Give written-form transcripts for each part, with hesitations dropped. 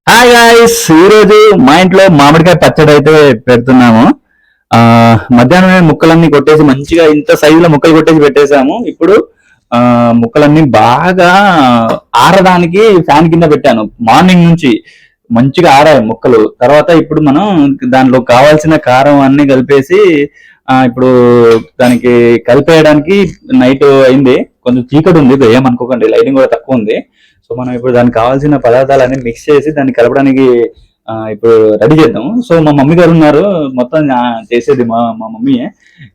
Hi guys, ఈరోజు మా ఇంట్లో మామిడికాయ పచ్చడి అయితే పెడుతున్నాము. ఆ మధ్యాహ్నమే ముక్కలన్నీ కొట్టేసి మంచిగా ఇంత సైజులో ముక్కలు కొట్టేసి పెట్టేసాము. ఇప్పుడు ముక్కలన్నీ బాగా ఆరడానికి ఫ్యాన్ కింద పెట్టాను. మార్నింగ్ నుంచి మంచిగా ఆరాయి ముక్కలు. తర్వాత ఇప్పుడు మనం దాంట్లో కావాల్సిన కారం అన్ని కలిపేసి ఇప్పుడు దానికి కలిపేయడానికి నైట్ అయింది. కొంచెం చీకటి ఉంది, ఏమనుకోకండి, లైటింగ్ కూడా తక్కువ ఉంది. సో మనం ఇప్పుడు దానికి కావాల్సిన పదార్థాలన్నీ మిక్స్ చేసి దాన్ని కలపడానికి ఇప్పుడు రెడీ చేద్దాం. సో మా మమ్మీ గారు ఉన్నారు, మొత్తం చేసేది మా మా మమ్మీయే.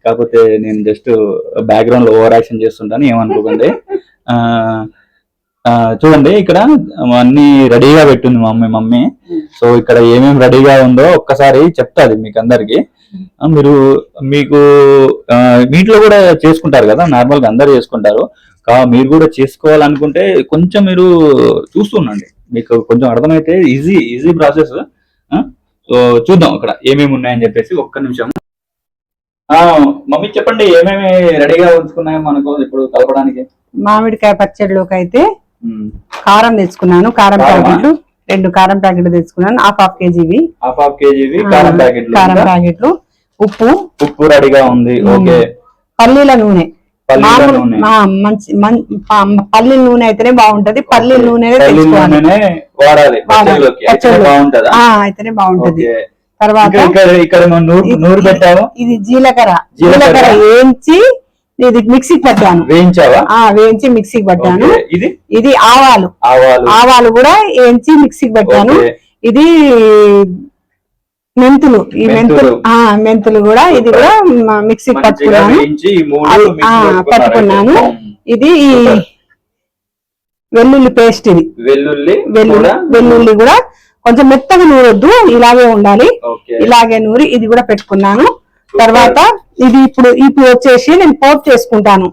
కాకపోతే నేను జస్ట్ బ్యాక్గ్రౌండ్ లో ఓవర్ యాక్షన్ చేస్తుంటాను, ఏమనుకోకండి. ఆ చూడండి, ఇక్కడ అన్ని రెడీగా పెట్టింది మమ్మీ. సో ఇక్కడ ఏమేమి రెడీగా ఉందో ఒక్కసారి చెప్తాది మీకు అందరికి. మీరు మీకు మీట్లో కూడా చేసుకుంటారు కదా, నార్మల్ గా అందరు చేసుకుంటారు. మీరు కూడా చేసుకోవాలనుకుంటే కొంచెం మీరు చూస్తుండండి, మీకు కొంచెం అర్థమైతే ఈజీ ఈజీ ప్రాసెస్. సో చూద్దాం ఇక్కడ ఏమేమి ఉన్నాయని చెప్పేసి. ఒక్క నిమిషం. మమ్మీ చెప్పండి, ఏమేమి రెడీగా ఉంచుకున్నాయో మనకు ఇప్పుడు కలపడానికి. మామిడికాయ పచ్చడిలోకి అయితే కారం తెచ్చుకున్నాను. కారం ప్యాకెట్లు 2 కారం ప్యాకెట్లు తెచ్చుకున్నాను. హాఫ్ కేజీవి కారం ప్యాకెట్లు. ఉప్పు రెడీగా ఉంది. ఓకే. పల్లీల నూనె, మంచి పల్లీల నూనె అయితేనే బాగుంటది. పల్లీల నూనె అయితేనే బాగుంటది. తర్వాత ఇది జీలకర్ర వేయించి ఇది మిక్సీకి పట్టాను. వేయించి మిక్సీకి పట్టాను. ఇది ఆవాలు కూడా వేయించి మిక్సీకి పట్టాను. ఇది మెంతులు, ఈ మెంతులు కూడా ఇది కూడా మిక్సీకి పట్టుకున్నాను. ఇది వెల్లుల్లి పేస్ట్, ఇది వెల్లుల్లి కూడా కొంచెం మెత్తగా నూరొద్దు, ఇలాగే ఉండాలి. ఇలాగే నూరి ఇది కూడా పెట్టుకున్నాను. తర్వాత ఇది ఇప్పుడు వచ్చేసి నేను పోపు చేసుకుంటాను.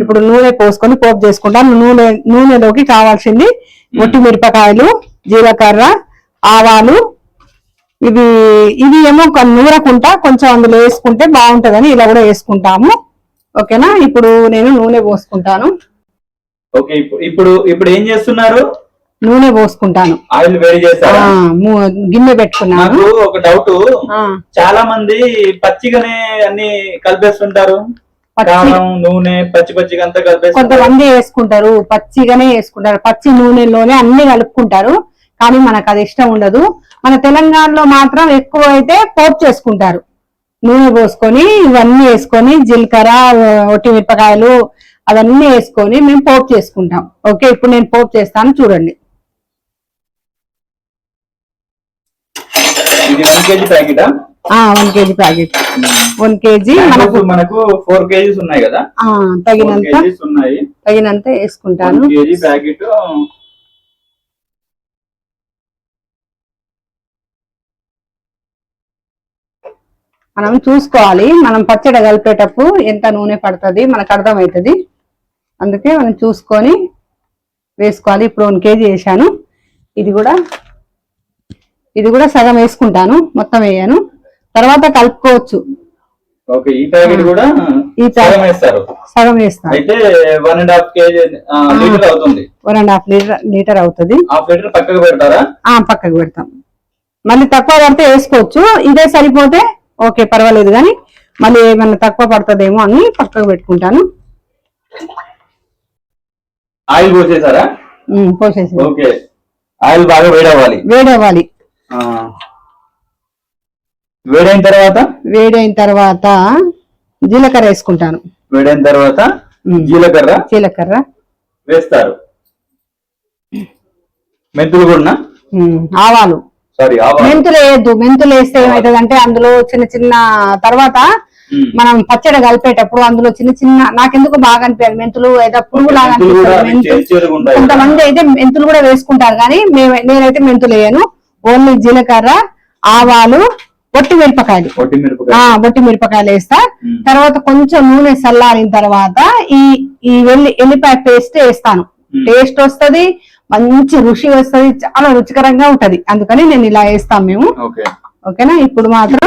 ఇప్పుడు నూనె పోసుకొని పోపు చేసుకుంటాను. నూనెలోకి కావాల్సింది ఒట్టి మిరపకాయలు, జీలకర్ర, ఆవాలు. ఇవి ఏమో నూరకుంటా కొంచెం అందులో వేసుకుంటే బాగుంటదని ఇలా కూడా వేసుకుంటాము. ఓకేనా. ఇప్పుడు నేను నూనె పోసుకుంటాను. ఓకే. ఇప్పుడు ఏం చేస్తున్నారు? నూనె పోసుకుంటాను. ఆయిల్ వేడి చేస్తారా? గిన్నె పెట్టుకున్నాను. ఒక డౌట్, చాలా మంది పచ్చిగానే అన్ని కలిపేస్తుంటారు. నూనె పచ్చిగా అంతా కలిపేస్తారు. కొంతమంది వేసుకుంటారు, పచ్చిగానే వేసుకుంటారు. పచ్చి నూనెలోనే అన్ని కలుపుకుంటారు. కానీ మనకు అది ఇష్టం ఉండదు. మన తెలంగాణలో మాత్రం ఎక్కువ అయితే పోపు చేసుకుంటారు. నూనె పోసుకొని ఇవన్నీ వేసుకొని జీలకర్ర, ఒట్టి మిరపకాయలు అవన్నీ వేసుకొని మేము పోపు చేసుకుంటాం. ఓకే, ఇప్పుడు నేను పోపు చేస్తాను, చూడండి. ఇది 1 KG packet. 1 KG packet. 1 KG మనకు 4 కేజీస్ ఉన్నాయి కదా, తగినంత వేసుకుంటాను. 1 కేజీ ప్యాకెట్. మనం చూసుకోవాలి, మనం పచ్చడి కలిపేటప్పుడు ఎంత నూనె పడుతుంది మనకు అర్థమవుతుంది. అందుకే మనం చూసుకొని వేసుకోవాలి. ఇప్పుడు 1 కేజీ వేసాను. ఇది కూడా సగం వేసుకుంటాను, మొత్తం వేయను. తర్వాత కలుపుకోవచ్చు. ఈ ప్యాకెట్ కూడా సగం వేస్తాను. అయితే 1.5 కేజీ లీటర్ అవుతుంది. 1.5 లీటర్ అవుతుంది. పక్కకు పెడతారా? పక్కకు పెడతాం. మళ్ళీ తక్కువ పడితే వేసుకోవచ్చు. ఇదే సరిపోతే ఓకే, పర్వాలేదు. కానీ మళ్ళీ ఏమన్నా తక్కువ పడుతుందేమో అని పక్కకు పెట్టుకుంటాను. ఆయిల్ పోసేసారా? పోసేసి. ఓకే. ఆయిల్ బాగా వేడవ్వాలి. వేడైన తర్వాత జీలకర్ర వేసుకుంటాను. వేడైన తర్వాత జీలకర్ర వేస్తారు. మెంతులు కూడా, ఆవాలు. మెంతులు వేయద్దు. మెంతులు వేస్తే ఏమవుతుంది అంటే అందులో చిన్న చిన్న తర్వాత మనం పచ్చడి కలిపేటప్పుడు అందులో చిన్న చిన్న నాకెందుకు బాగా అనిపించాలి మెంతులు ఏదో పురుగు లాగా అనిపిస్తుంది. కొంతమంది అయితే మెంతులు కూడా వేసుకుంటారు, కానీ నేనైతే మెంతులు వేయను. ఓన్లీ జీలకర్ర, ఆవాలు, ఒట్టి మిరపకాయలు వేస్తా. తర్వాత కొంచెం నూనె చల్లారిన తర్వాత ఈ ఎల్లిపాయ పేస్ట్ వేస్తాను. టేస్ట్ వస్తుంది, మంచి రుచి వస్తుంది, చాలా రుచికరంగా ఉంటది. అందుకని నేను ఇలా వేస్తాం మేము. ఓకేనా. ఇప్పుడు మాత్రం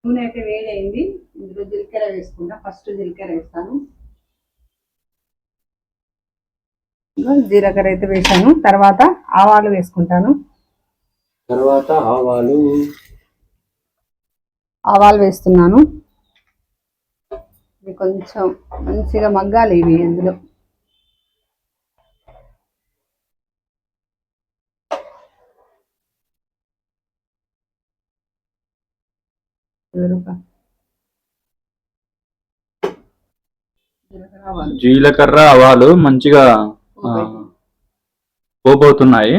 నూనె అయితే వేడైంది. ఇందులో జీలకర్ర వేసుకుంటా. ఫస్ట్ జీలకర్ర వేస్తాను. జీలకర్ర అయితే వేసాను. తర్వాత ఆవాలు వేసుకుంటాను. తర్వాత ఆవాలు వేస్తున్నాను. ఇవి కొంచెం మంచిగా మగ్గాలి ఇవి అందులో. జీలకర్ర ఆవాలు మంచిగా పోపు అవుతున్నాయి.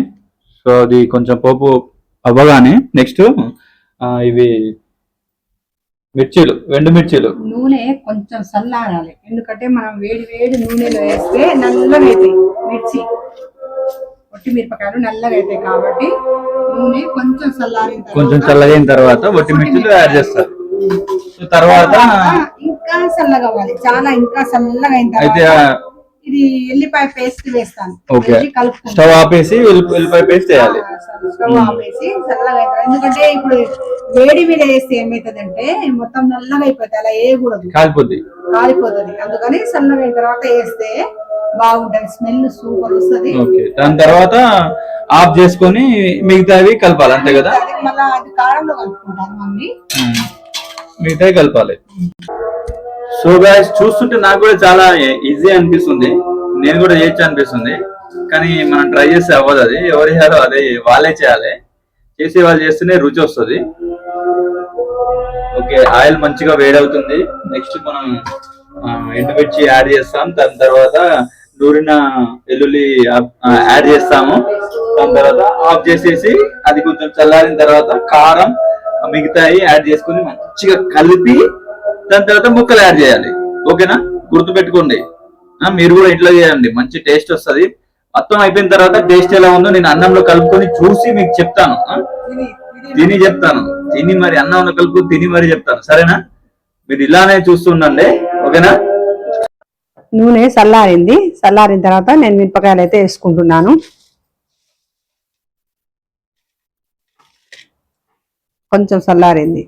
సో అది కొంచెం పోపు అవ్వగానే నెక్స్ట్ ఇవి మిర్చీలు, ఎండు మిర్చీలు. నూనె కొంచెం చల్లారాలి, ఎందుకంటే మనం వేడి వేడి నూనెలో వేస్తే నల్లగా అవుతాయి మిర్చి, ఒట్టి మిరపకాయలు నల్లగా అవుతాయి. కాబట్టి నూనె కొంచెం చల్లగైన తర్వాత ఒట్టి మిర్చిలు యాడ్ చేస్తారు. తర్వాత ఇంకా చల్లగా అవ్వాలి, చాలా ఇంకా చల్లగా అయిన తర్వాత ఇది ఎల్లిపాయ పేస్ట్ వేస్తాను. స్టవ్ ఆపేసి ఎల్లిపాయ పేస్ట్ వేయాలి. స్టవ్ ఆపేసి చల్లగా అవుతుంది, ఎందుకంటే ఇప్పుడు వేడి మీద వేస్తే ఏమవుతుందంటే మొత్తం నల్లగా అయిపోతుంది, అలా వేయకూడదు, కాలిపోతుంది. అందుకని చల్లగా అయిన తర్వాత వేస్తే బాగుంటది, స్మెల్ సూపర్ వస్తుంది. దాని తర్వాత ఆఫ్ చేసుకొని మిగతావి కలపాలి, అంతే కదా? మళ్ళీ అది కారంలో కలుపుకుంటాను మమ్మీ, మిగతావి కలపాలి. సో గైస్, చూస్తుంటే నాకు కూడా చాలా ఈజీ అనిపిస్తుంది, నేను కూడా చేయొచ్చు అనిపిస్తుంది. కానీ మనం ట్రై చేస్తే అవ్వదు, అది ఎవరు చేయాలో అదే వాళ్ళే చేయాలి, చేసే వాళ్ళు చేస్తేనే రుచి వస్తుంది. ఓకే, ఆయిల్ మంచిగా వేడవుతుంది. నెక్స్ట్ మనం ఎండుమిర్చి యాడ్ చేస్తాం, దాని తర్వాత నూరిన వెల్లుల్లి యాడ్ చేస్తాము. దాని తర్వాత ఆఫ్ చేసేసి అది కొంచెం చల్లారిన తర్వాత కారం మిగతాయి యాడ్ చేసుకుని మంచిగా కలిపి దాని తర్వాత ముక్కలు యాడ్ చేయాలి. ఓకేనా? గుర్తు పెట్టుకోండి, మీరు కూడా ఇంట్లో చేయండి, మంచి టేస్ట్ వస్తుంది. మొత్తం అయిపోయిన తర్వాత టేస్ట్ ఎలా ఉందో నేను అన్నంలో కలుపుకొని చూసి మీకు చెప్తాను, తిని మరి అన్నంలో కలుపుకొని తిని మరి చెప్తాను, సరేనా? మీరు ఇలానే చూస్తుండండి, ఓకేనా? నూనె చల్లారింది, చల్లారిన తర్వాత నేను మిరపకాయలు అయితే వేసుకుంటున్నాను. కొంచెం చల్లారింది,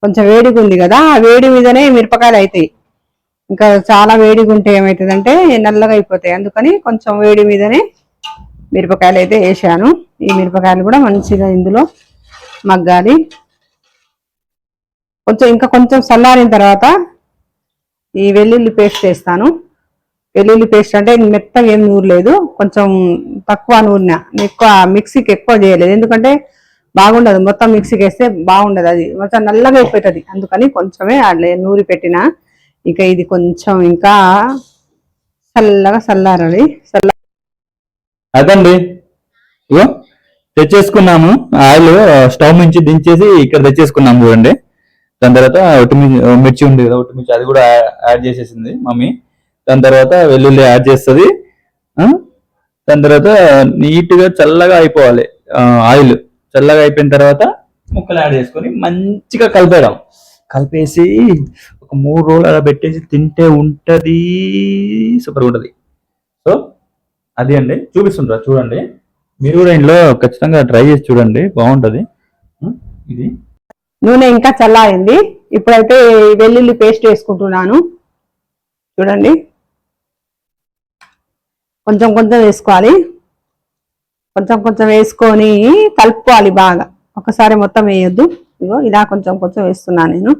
కొంచెం వేడిగా ఉంది కదా, ఆ వేడి మీదనే మిరపకాయలు అవుతాయి. ఇంకా చాలా వేడిగా ఉంటే ఏమవుతుందంటే నల్లగా అయిపోతాయి, అందుకని కొంచెం వేడి మీదనే మిరపకాయలు అయితే వేసాను. ఈ మిరపకాయలు కూడా మంచిగా ఇందులో మగ్గాలి. ఇంకా కొంచెం చల్లారిన తర్వాత ఈ వెల్లుల్లి పేస్ట్ వేస్తాను. వెల్లుల్లి పేస్ట్ అంటే మెత్తగా ఏం నూరలేదు, కొంచెం తక్కువ నూరిన, ఎక్కువ మిక్సీకి ఎక్కువ చేయలేదు, ఎందుకంటే బాగుండదు, మొత్తం మిక్సీకి వేస్తే బాగుండదు, అది మొత్తం నల్లగా అయిపోతుంది. అందుకని కొంచెమే నూరి పెట్టిన. ఇక ఇది కొంచెం ఇంకా చల్లారాలి. అదండి, ఇగో తెచ్చేసుకున్నాము ఆయిల్, స్టవ్ నుంచి దించేసి ఇక్కడ తెచ్చేసుకున్నాము చూడండి. దాని తర్వాత మిర్చి ఉంది కదా, మిర్చి అది కూడా యాడ్ చేసేసింది మమ్మీ. దాని తర్వాత వెల్లుల్లి యాడ్ చేస్తుంది. దాని తర్వాత నీట్ గా చల్లగా అయిపోవాలి ఆయిల్. చల్లగా అయిపోయిన తర్వాత ముక్కలు యాడ్ చేసుకొని మంచిగా కలిపేసి ఒక 3 రోజులు అలా పెట్టేసి తింటే ఉంటది, సూపర్ ఉంటది. సో అది అండి, చూపిస్తుంటారా చూడండి, మీరు కూడా ఇంట్లో ఖచ్చితంగా ట్రై చేసి చూడండి, బాగుంటది. ఇది నూనె ఇంకా చల్లారింది, ఇప్పుడైతే వెల్లుల్లి పేస్ట్ వేసుకుంటున్నాను. చూడండి, కొంచెం కొంచెం వేసుకోవాలి, కొంచెం కొంచెం వేసుకొని కలుపుకోవాలి బాగా, ఒకసారి మొత్తం వేయొద్దు. ఇగో ఇలా కొంచెం కొంచెం వేస్తున్నాను నేను.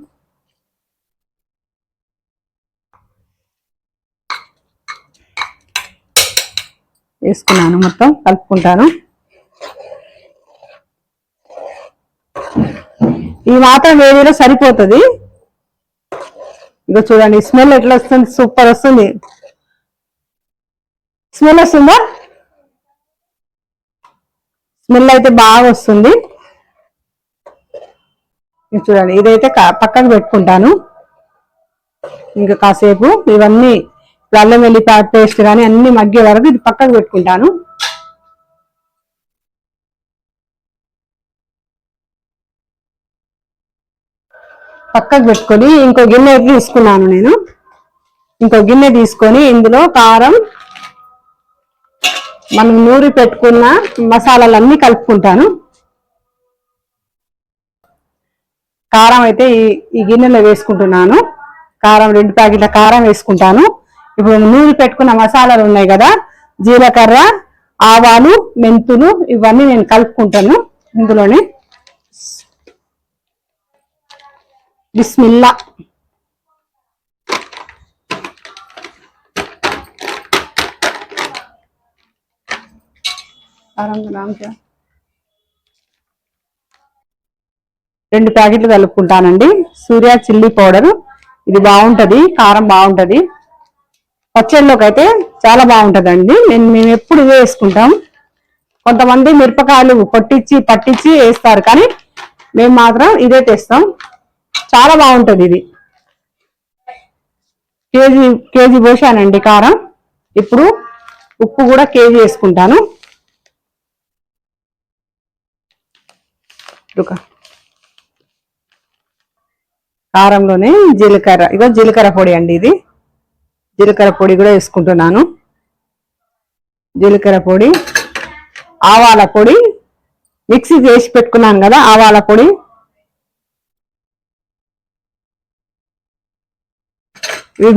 వేసుకున్నాను, మొత్తం కలుపుకుంటాను. ఈ మాత్రం వేడిలో సరిపోతుంది. ఇక చూడండి స్మెల్ ఎట్లా వస్తుంది, సూపర్ వస్తుంది. స్మెల్ వస్తుందా? స్మెల్ అయితే బాగా వస్తుంది. చూడండి, ఇదైతే పక్కన పెట్టుకుంటాను. ఇంకా కాసేపు ఇవన్నీ అల్లం వెల్లిపాయ పేస్ట్ కానీ అన్ని మగ్గే వరకు ఇది పక్కకు పెట్టుకుంటాను. పక్కకు పెట్టుకొని ఇంకో గిన్నె తీసుకున్నాను నేను. ఇంకో గిన్నె తీసుకొని ఇందులో కారం, మనం నూరి పెట్టుకున్న మసాలాలన్నీ కలుపుకుంటాను. కారం అయితే ఈ గిన్నెలో వేసుకుంటున్నాను. కారం 2 ప్యాకెట్ల కారం వేసుకుంటాను. ఇప్పుడు నూరి పెట్టుకున్న మసాలాలు ఉన్నాయి కదా, జీలకర్ర, ఆవాలు, మెంతులు ఇవన్నీ నేను కలుపుకుంటాను ఇందులోనే. బిస్మిల్లా. రెండు ప్యాకెట్లు కలుపుకుంటానండి. సూర్య చిల్లీ పౌడర్, ఇది బాగుంటది, కారం బాగుంటది, పచ్చడిలోకి అయితే చాలా బాగుంటదండి. మేము ఎప్పుడు ఇవే వేసుకుంటాం. కొంతమంది మిరపకాయలు పట్టించి వేస్తారు, కానీ మేము మాత్రం ఇదే తెస్తాం. చాలా బాగుంటది ఇది. కేజీ పోసానండి కారం. ఇప్పుడు ఉప్పు కూడా కేజీ వేసుకుంటాను. కారంలోనే జీలకర్ర పొడి అండి, ఇది జీలకర్ర పొడి కూడా వేసుకుంటున్నాను. జీలకర్ర పొడి, ఆవాల పొడి, మిక్సీ చేసి పెట్టుకున్నాను కదా ఆవాల పొడి, ఇవి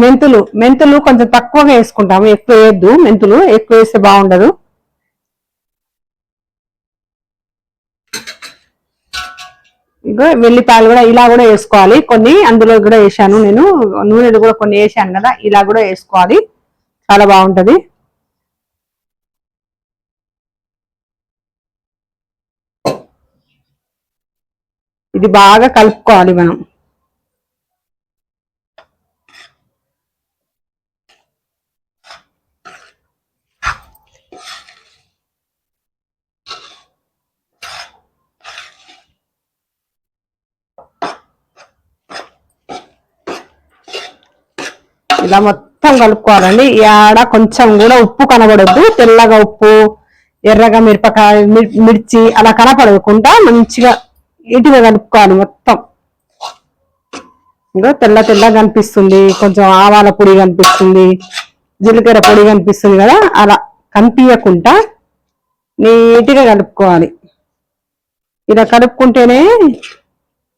మెంతులు కొంచెం తక్కువగా వేసుకుంటాము, ఎక్కువ వేయద్దు. మెంతులు ఎక్కువ వేస్తే బాగుండదు. ఇంకా వెల్లిపాయలు కూడా ఇలా కూడా వేసుకోవాలి. కొన్ని అందులో కూడా వేసాను నేను, నూనెలు కూడా కొన్ని వేసాను కదా, ఇలా కూడా వేసుకోవాలి, చాలా బాగుంటది. ఇది బాగా కలుపుకోవాలి మనం. ఇలా మొత్తం కలుపుకోవాలండి. ఆడ కొంచెం కూడా ఉప్పు కనబడద్దు. తెల్లగా ఉప్పు, ఎర్రగా మిరపకాయ, మిర్చి అలా కనపడకుండా మంచిగా నీటిగా కలుపుకోవాలి మొత్తం. ఇంకా తెల్లగా కనిపిస్తుంది, కొంచెం ఆవాల పొడి కనిపిస్తుంది, జీలకర్ర పొడి కనిపిస్తుంది కదా, అలా కనిపించకుండా నీట్గా కలుపుకోవాలి. ఇలా కలుపుకుంటేనే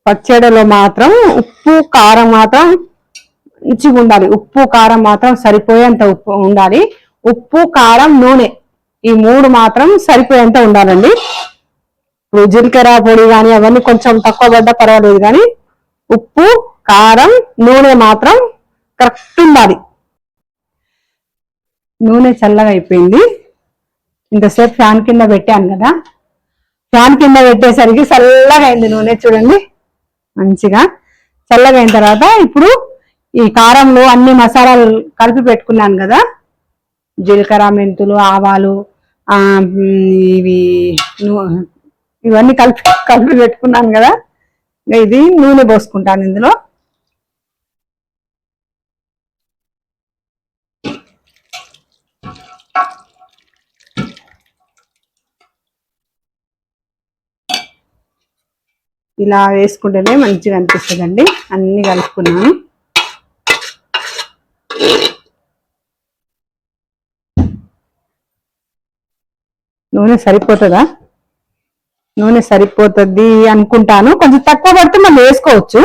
పచ్చడిలో మాత్రం ఉప్పు కారం మాత్రం మంచిగా ఉండాలి. ఉప్పు కారం మాత్రం సరిపోయేంత ఉప్పు ఉండాలి. ఉప్పు కారం నూనె ఈ మూడు మాత్రం సరిపోయేంత ఉండాలండి. ఇప్పుడు జీలకర్ర పొడి కానీ అవన్నీ కొంచెం తక్కువ పడ్డా పర్వాలేదు, కానీ ఉప్పు కారం నూనె మాత్రం కరెక్ట్ ఉండాలి. నూనె చల్లగా అయిపోయింది. ఇంతసేపు ఫ్యాన్ కింద పెట్టాను కదా, ఫ్యాన్ కింద పెట్టేసరికి చల్లగా అయింది నూనె. చూడండి మంచిగా చల్లగా అయిన తర్వాత ఇప్పుడు ఈ కారంలో అన్ని మసాలాలు కలిపి పెట్టుకున్నాను కదా, జీలకర్ర, మెంతులు, ఆవాలు, ఇవన్నీ కలిపి పెట్టుకున్నాను కదా, ఇది నూనె పోసుకుంటాను ఇందులో. ఇలా వేసుకుంటేనే మంచిగా అనిపిస్తుందండి. అన్ని కలుపుకున్నాను. నూనె సరిపోతుందా? నూనె సరిపోతుంది అనుకుంటాను. కొంచెం తక్కువ పడితే మళ్ళీ వేసుకోవచ్చు.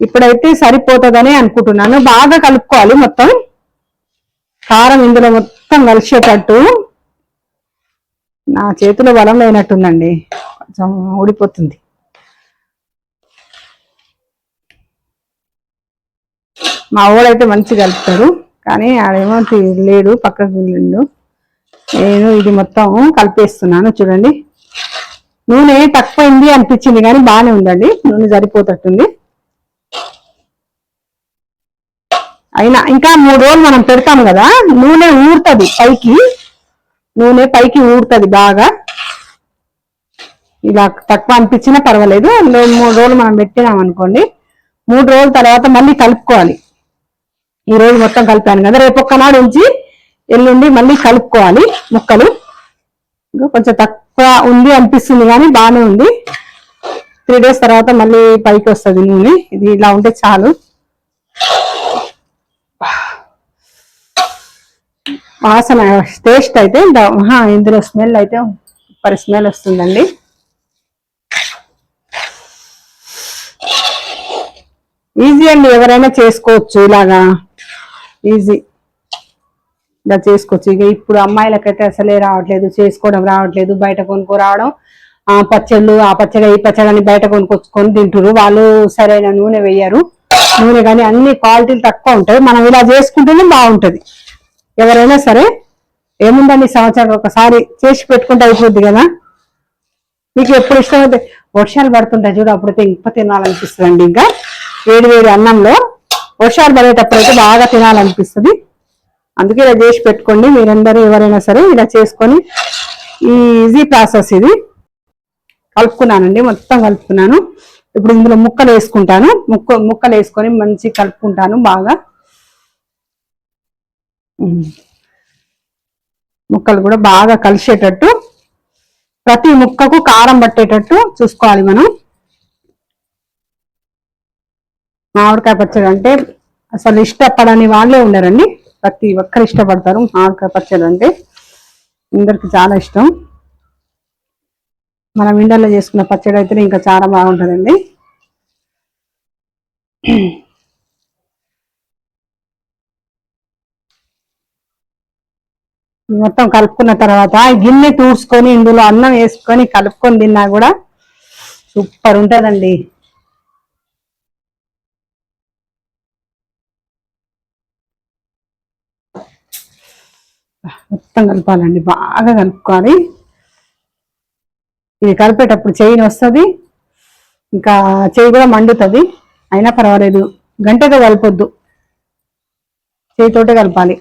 ఇప్పుడైతే సరిపోతుందని అనుకుంటున్నాను. బాగా కలుపుకోవాలి మొత్తం, కారం ఇందులో మొత్తం కలిసేటట్టు. నా చేతిలో బలం లేనట్టుందండి, కొంచెం ఊడిపోతుంది. మా ఊడైతే మంచిగా కలుపుతాడు, కానీ ఆడేమో లేడు, పక్కకు వెళ్ళిండు. నేను ఇది మొత్తం కలిపేస్తున్నాను. చూడండి నూనె తక్కువైంది అనిపించింది, కానీ బాగానే ఉందండి. నూనె సరిపోతట్టుంది. అయినా ఇంకా 3 రోజులు మనం పెడతాం కదా, నూనె ఊరుతుంది పైకి, నూనె పైకి ఊరుతుంది బాగా. ఇలా తక్కువ అనిపించినా పర్వాలేదు. 3 రోజులు మనం పెట్టినాం అనుకోండి, 3 రోజుల తర్వాత మళ్ళీ కలుపుకోవాలి. ఈ రోజు మొత్తం కలిపాను కదా, రేపు ఒక్కనాడు ఉంచి ఎల్లుండి మళ్ళీ కలుపుకోవాలి ముక్కలు. ఇంకా కొంచెం తక్కువ ఉంది అనిపిస్తుంది, కానీ బాగానే ఉంది. 3 days తర్వాత మళ్ళీ పైకి వస్తుంది నూనె. ఇది ఇలా ఉంటే చాలు. వాసన టేస్ట్ అయితే ఇందులో స్మెల్ అయితే సూపర్ స్మెల్ వస్తుందండి. ఈజీ అండి, ఎవరైనా చేసుకోవచ్చు ఇలాగా ఈజీ. ఇలా చేసుకోవచ్చు. ఇక ఇప్పుడు అమ్మాయిలకైతే అసలే రావట్లేదు, చేసుకోవడం రావట్లేదు, బయట కొనుక్కో రావడం. ఆ పచ్చళ్ళు, ఆ పచ్చడి, ఈ పచ్చడి అని బయట కొనుక్కొచ్చుకొని తింటారు. వాళ్ళు సరైన నూనె వేయరు, నూనె కానీ అన్ని క్వాలిటీలు తక్కువ ఉంటాయి. మనం ఇలా చేసుకుంటేనే బాగుంటది. ఎవరైనా సరే ఏముందండి, సంవత్సరం ఒకసారి చేసి పెట్టుకుంటే అయిపోద్ది కదా. మీకు ఎప్పుడు ఇష్టమైతే వర్షాలు పడుతుంటాయి చూడు, అప్పుడైతే ఇంకా తినాలనిపిస్తుంది అండి. ఇంకా వేడి వేడి అన్నంలో వర్షాలు పడేటప్పుడు అయితే బాగా తినాలనిపిస్తుంది. అందుకే ఇలా చేసి పెట్టుకోండి మీరందరూ, ఎవరైనా సరే ఇలా చేసుకొని. ఈజీ ప్రాసెస్ ఇది. కలుపుకున్నానండి, మొత్తం కలుపుకున్నాను. ఇప్పుడు ఇందులో ముక్కలు వేసుకుంటాను. ముక్కలు వేసుకొని మంచి కలుపుకుంటాను బాగా. ముక్కలు కూడా బాగా కలిసేటట్టు, ప్రతి ముక్కకు కారం పట్టేటట్టు చూసుకోవాలి మనం. మామిడికాయ పచ్చడి అంటే అసలు ఇష్టపడని వాళ్ళే ఉండరండి, ప్రతి ఒక్కరు ఇష్టపడతారు. మామిడికాయ పచ్చడి అంటే అందరికి చాలా ఇష్టం. మనం ఇండల్లో చేసుకున్న పచ్చడి అయితే ఇంకా చాలా బాగుంటుందండి. మొత్తం కలుపుకున్న తర్వాత గిన్నె తూడ్చుకొని ఇందులో అన్నం వేసుకొని కలుపుకొని తిన్నా కూడా సూపర్ ఉంటుందండి. మొత్తం కలపాలండి, బాగా కలుపుకోవాలి. ఇది కలిపేటప్పుడు చెయ్యి వస్తుంది, ఇంకా చెయ్యి కూడా మండుతుంది. అయినా పర్వాలేదు, గంటతో కలపొద్దు, చేయితోటే కలపాలి.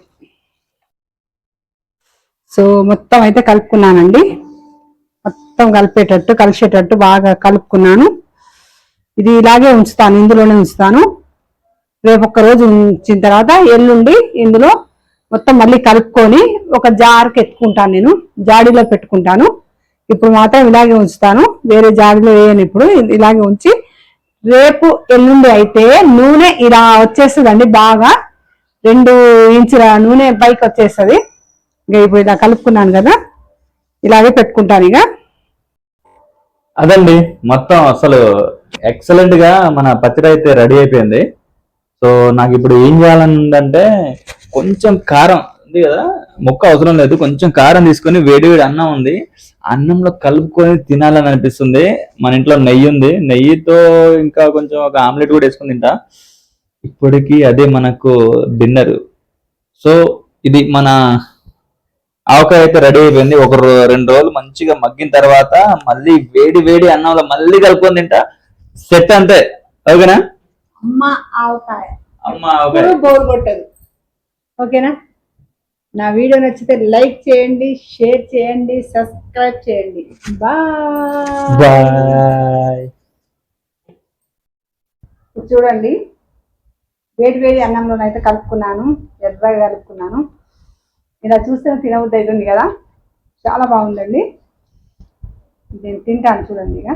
సో మొత్తం అయితే కలుపుకున్నానండి. మొత్తం కలిసేటట్టు బాగా కలుపుకున్నాను. ఇది ఇలాగే ఉంచుతాను, ఇందులోనే ఉంచుతాను. రేపు ఒక్క రోజు ఉంచిన తర్వాత ఎల్లుండి ఇందులో మొత్తం మళ్ళీ కలుపుకొని ఒక జార్కి ఎత్తుకుంటాను, నేను జాడీలో పెట్టుకుంటాను. ఇప్పుడు మాత్రం ఇలాగే ఉంచుతాను, వేరే జాడీలో వేయను. ఇప్పుడు ఇలాగే ఉంచి రేపు ఎల్లుండి అయితే నూనె ఇలా వచ్చేస్తుందండి, బాగా 2 ఇంచుల నూనె పైకి వచ్చేస్తుంది. ఇక ఇప్పుడు ఇలా కలుపుకున్నాను కదా, ఇలాగే పెట్టుకుంటాను ఇక. అదండి మొత్తం అసలు ఎక్సలెంట్ గా మన పచ్చడి అయితే రెడీ అయిపోయింది. సో నాకు ఇప్పుడు ఏం చేయాలని ఉందంటే, కొంచెం కారం ఉంది కదా, ముక్క అవసరం లేదు, కొంచెం కారం తీసుకొని వేడి వేడి అన్నం ఉంది, అన్నంలో కలుపుకొని తినాలని అనిపిస్తుంది. మన ఇంట్లో నెయ్యి ఉంది, నెయ్యితో ఇంకా కొంచెం ఒక ఆమ్లెట్ కూడా వేసుకొని తింటా. ఇప్పటికి అదే మనకు డిన్నర్. సో ఇది మన ఆవకాయ అయితే రెడీ అయిపోయింది. 2 రోజులు మంచిగా మగ్గిన తర్వాత మళ్ళీ వేడి వేడి అన్నంలో మళ్ళీ కలుపుకొని తింటా, సెట్ అంతే. ఓకేనా? అమ్మ ఆవకాయ ఆవకాయ బోర్ కొట్టదు. ఓకేనా? నా వీడియో నచ్చితే లైక్ చేయండి, షేర్ చేయండి, సబ్స్క్రైబ్ చేయండి. బాయ్. చూడండి, వేడి వేడి అన్నంలోనైతే కలుపుకున్నాను, ఎర్రగా కలుపుకున్నాను. ఇలా చూస్తే తినబుద్ధి అవుతుంది కదా, చాలా బాగుందండి. నేను తింటాను చూడండి ఇక.